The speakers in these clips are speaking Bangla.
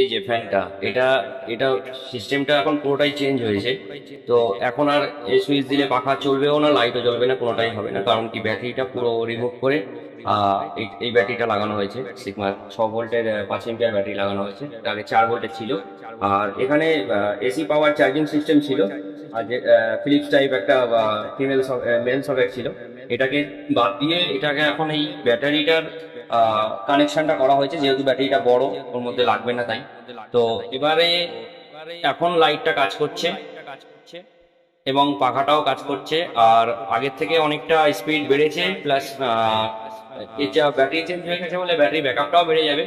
এই যে ফ্যানটা, এটা এটা সিস্টেমটা এখন পুরোটাই চেঞ্জ হয়েছে। তো এখন আর এই সুইচ দিলে পাখা চলবেও না, লাইটও জ্বলবে না, কোনোটাই হবে না। কারণ কি, ব্যাটারিটা পুরো রিমুভ করে এই ব্যাটারিটা লাগানো হয়েছে। সিগমা 6 ভোল্টের 5 এম্পিয়ার ব্যাটারি লাগানো হয়েছে, আগে 4 ভোল্টের ছিল। আর এখানে এসি পাওয়ার চার্জিং সিস্টেম ছিল। আর যে ফিলিপস টাইপ একটা ফিমেল মেল সকেট ছিল, এটাকে বাদ দিয়ে এটাকে এখন এই ব্যাটারিটার কানেকশনটা করা হয়েছে, যেহেতু ব্যাটারিটা বড়, ওর মধ্যে লাগবে না তাই। তো এবারে এখন লাইটটা কাজ করছে এবং পাখাটাও কাজ করছে। আর আগের থেকে অনেকটা স্পিড বেড়েছে, প্লাস এটা ব্যাটারি চেঞ্জ হয়ে গেছে বলে ব্যাটারি ব্যাকআপটাও বেড়ে যাবে।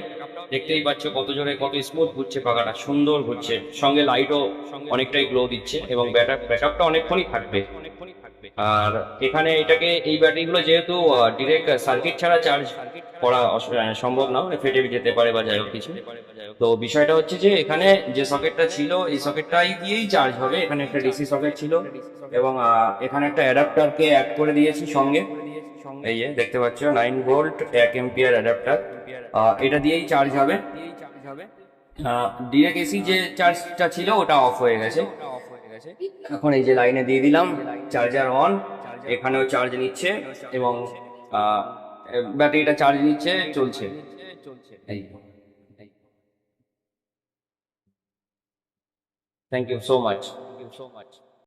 দেখতেই পাচ্ছ কত জোরে, কত স্মুথ ঘুরছে পাখাটা, সুন্দর ঘুরছে, সঙ্গে লাইটও অনেকটাই গ্লো দিচ্ছে এবং ব্যাকআপটা অনেকক্ষণই থাকবে। আর এখানে এটাকে, এই ব্যাটারিগুলো যেহেতু ডিরেক্ট সার্কিট ছাড়া চার্জ করা সম্ভব না, মানে ফেটে যেতে পারে বা যাই হোক কিছু। তো বিষয়টা হচ্ছে যে এখানে যে সকেটটা ছিল, এই সকেটটাই দিয়েই চার্জ হবে। এখানে একটা ডিসি সকেট ছিল এবং এখানে একটা অ্যাডাপ্টারকে অ্যাড করে দিয়েছি সঙ্গে। এই যে দেখতে পাচ্ছ, 9 ভোল্ট 1 এম্পিয়ার অ্যাডাপ্টার, এটা দিয়েই চার্জ হবে। ডিরেক্ট এসি যে চার্জটা ছিল ওটা অফ হয়ে গেছে। এখন এই যে লাইনে দিয়ে দিলাম, চার্জার অন, এখানেও চার্জ নিচ্ছে এবং ব্যাটারিটা চার্জ নিচ্ছে, চলছে। এই, থ্যাংক ইউ সো মাচ।